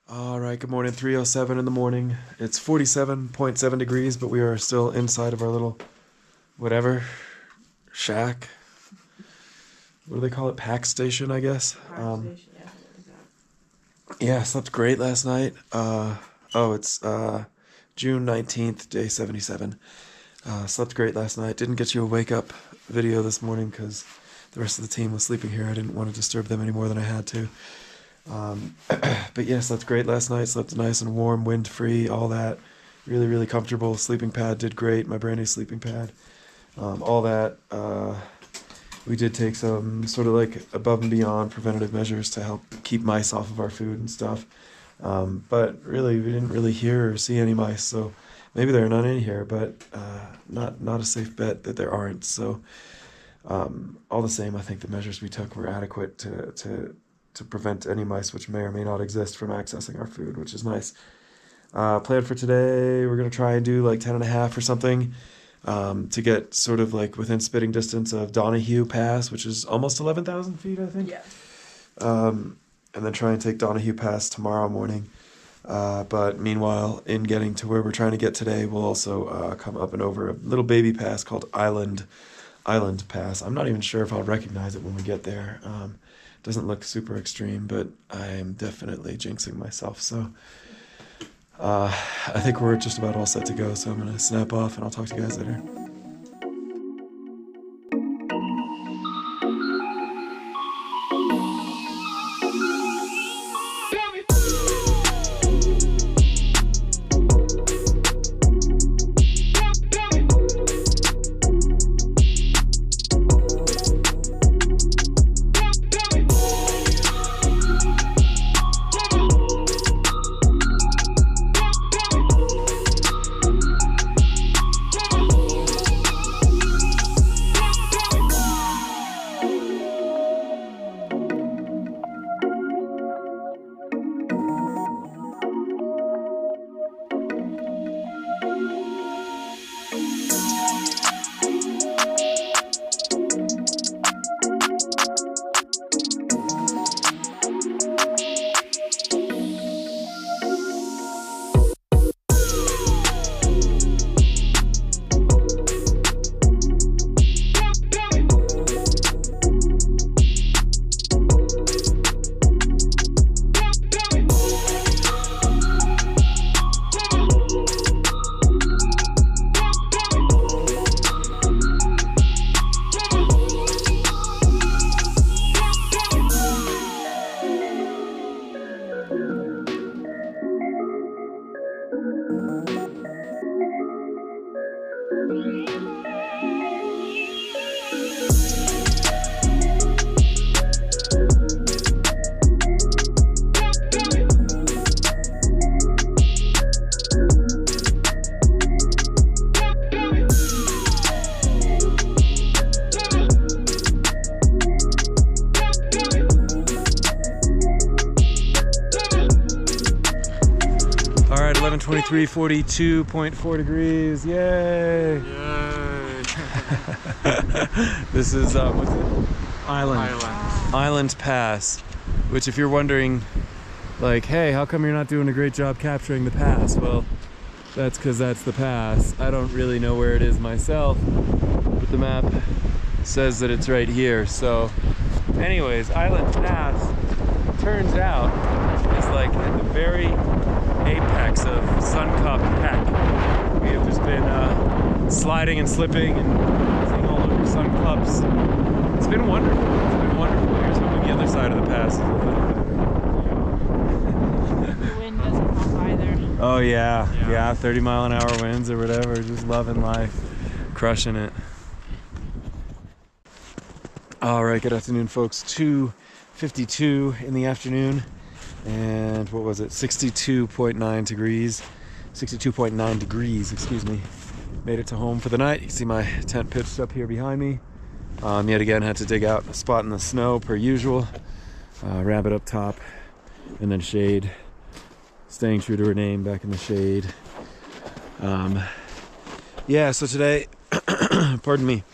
All right, good morning, 3:07 in the morning. It's 47.7 degrees, but we are still inside of our little, whatever, shack. What do they call it? Pack station, I guess. Station, yeah, slept great last night. It's June 19th, day 77. Slept great last night. Didn't get you a wake-up video this morning because the rest of the team was sleeping here. I didn't want to disturb them any more than I had to. But yeah, slept great last night. Slept nice and warm, wind-free, all that. Really, really comfortable. Sleeping pad did great. My brand new sleeping pad. All that. We did take some sort of like above and beyond preventative measures to help keep mice off of our food and stuff. But really, we didn't really hear or see any mice. So maybe there are none in here, but not a safe bet that there aren't. So all the same, I think the measures we took were adequate to prevent any mice which may or may not exist from accessing our food, which is nice. Plan for today, we're going to try and do like 10.5 or something to get sort of like within spitting distance of Donahue Pass, which is almost 11,000 feet, I think. Yeah. And then try and take Donahue Pass tomorrow morning. But meanwhile, in getting to where we're trying to get today, we'll also come up and over a little baby pass called Island Pass. I'm not even sure if I'll recognize it when we get there. Doesn't look super extreme, but I'm definitely jinxing myself. So I think we're just about all set to go. So I'm going to snap off and I'll talk to you guys later. All right, 11:23, 42.4 degrees. Yay! Yay! This is what's it? Island Pass. Which, if you're wondering, like, hey, how come you're not doing a great job capturing the pass? Well, that's because that's the pass. I don't really know where it is myself, but the map says that it's right here. So, anyways, Island Pass turns out is like at the very apex of Sun Cup Peak. We have just been sliding and slipping and seeing all over Sun Cups. It's been wonderful. Here's hoping the other side of the pass is a little bit. The wind doesn't pump either. Oh yeah, 30-mile-an-hour winds or whatever. Just loving life, crushing it. All right, good afternoon, folks. 2:52 in the afternoon. And what was it? 62.9 degrees, excuse me. Made it to home for the night. You can see my tent pitched up here behind me. Yet again, had to dig out a spot in the snow per usual. Rabbit up top, and then shade. Staying true to her name, back in the shade. Yeah, so today, pardon me.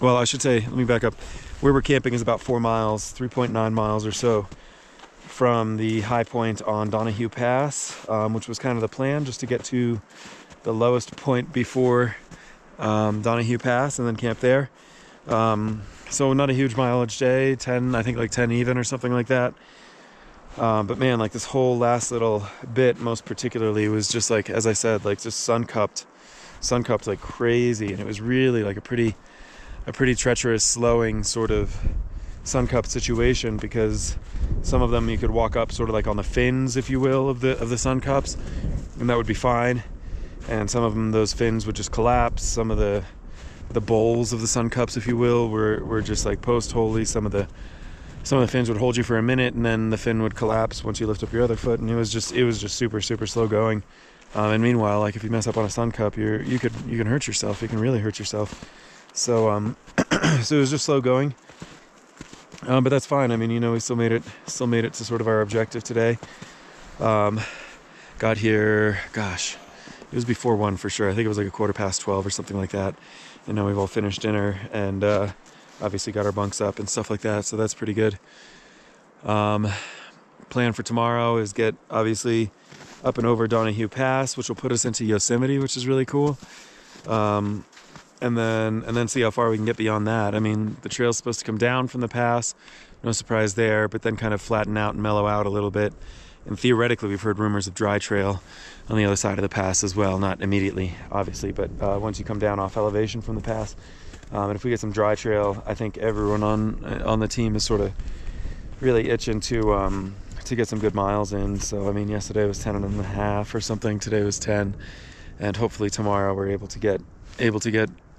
Well, I should say, let me back up. Where we're camping is about 4 miles, 3.9 miles or so from the high point on Donahue Pass, which was kind of the plan, just to get to the lowest point before Donahue Pass and then camp there. So not a huge mileage day, 10, I think like 10 even or something like that. But man, like this whole last little bit, most particularly, was just like, as I said, like just sun-cupped like crazy, and it was really like a pretty treacherous, slowing sort of sun-cupped situation, because some of them you could walk up sort of like on the fins, if you will, of the sun cups, and that would be fine. And some of them, those fins would just collapse. Some of the bowls of the sun cups, if you will, were just like post-holy. Some of the fins would hold you for a minute, and then the fin would collapse once you lift up your other foot, and it was just super slow going. And meanwhile, like if you mess up on a sun cup, you can hurt yourself. You can really hurt yourself. So so it was just slow going. But that's fine. I mean, you know, we still made it to sort of our objective today. Got here, gosh, it was before 1 for sure. I think it was like 12:15 or something like that. You know, we've all finished dinner and obviously got our bunks up and stuff like that. So that's pretty good. Plan for tomorrow is get obviously up and over Donahue Pass, which will put us into Yosemite, which is really cool. And then see how far we can get beyond that. I mean, the trail's supposed to come down from the pass, no surprise there, but then kind of flatten out and mellow out a little bit. And theoretically, we've heard rumors of dry trail on the other side of the pass as well. Not immediately, obviously, but once you come down off elevation from the pass. And if we get some dry trail, I think everyone on the team is sort of really itching to get some good miles in. So, I mean, yesterday was 10.5 or something. Today was 10. And hopefully tomorrow we're able to get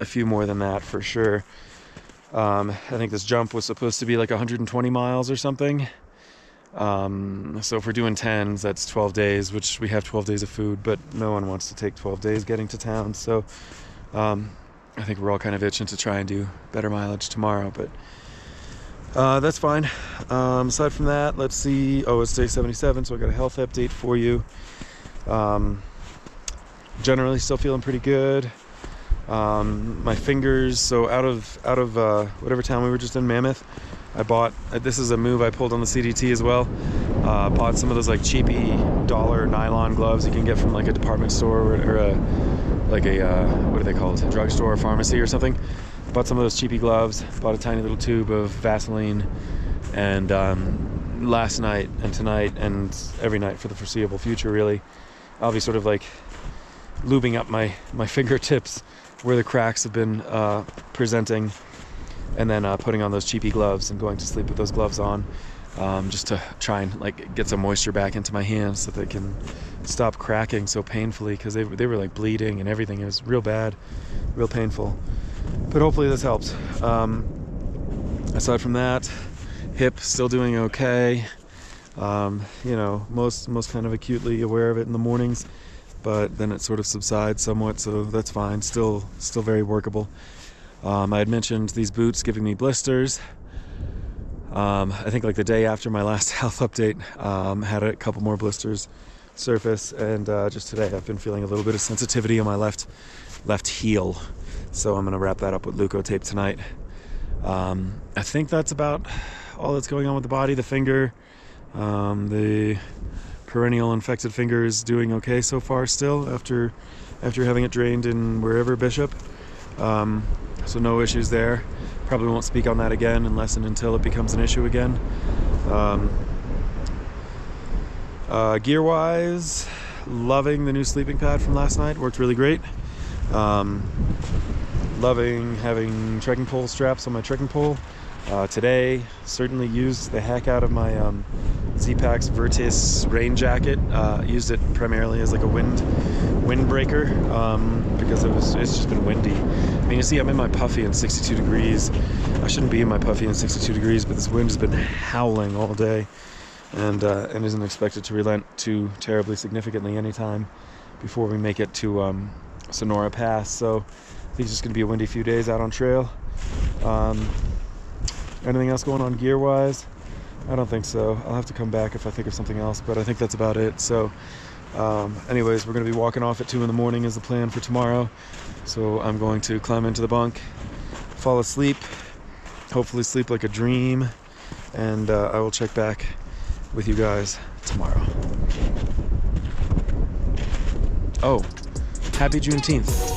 a few more than that for sure. I think this jump was supposed to be like 120 miles or something. So if we're doing 10s, that's 12 days, which we have 12 days of food, but no one wants to take 12 days getting to town. So I think we're all kind of itching to try and do better mileage tomorrow, but that's fine. Aside from that, let's see. Oh, it's day 77, so I got a health update for you. Generally still feeling pretty good. My fingers, so out of whatever town we were just in, Mammoth, I bought, this is a move I pulled on the CDT as well, bought some of those like cheapy dollar nylon gloves you can get from like a department store or what are they called, a drugstore or pharmacy or something. Bought some of those cheapy gloves, bought a tiny little tube of Vaseline, and last night and tonight and every night for the foreseeable future really, I'll be sort of like lubing up my fingertips where the cracks have been presenting, and then putting on those cheapy gloves and going to sleep with those gloves on, just to try and like get some moisture back into my hands so they can stop cracking so painfully, because they were like bleeding and everything. It was real bad, real painful, but hopefully this helps. Aside from that, hip still doing okay. You know, most kind of acutely aware of it in the mornings, but then it sort of subsides somewhat, so that's fine. Still very workable. I had mentioned these boots giving me blisters. I think like the day after my last health update, had a couple more blisters surface, and just today I've been feeling a little bit of sensitivity on my left heel, so I'm gonna wrap that up with Leukotape tonight. I think that's about all that's going on with the body. The finger, the perennial infected finger is doing okay so far still after having it drained in wherever, Bishop. So no issues there. Probably won't speak on that again unless and until it becomes an issue again. Gear wise, loving the new sleeping pad from last night. Worked really great. Loving having trekking pole straps on my trekking pole. Today, certainly used the heck out of my Z-Pack's Vertis rain jacket. Used it primarily as like a windbreaker, because it's just been windy. I mean, you see, I'm in my puffy in 62 degrees. I shouldn't be in my puffy in 62 degrees, but this wind has been howling all day, and isn't expected to relent too terribly significantly anytime before we make it to Sonora Pass. So I think it's just going to be a windy few days out on trail. Anything else going on gear-wise? I don't think so. I'll have to come back if I think of something else, but I think that's about it. So anyways, we're going to be walking off at 2 in the morning is the plan for tomorrow. So I'm going to climb into the bunk, fall asleep, hopefully sleep like a dream, and I will check back with you guys tomorrow. Oh, happy Juneteenth.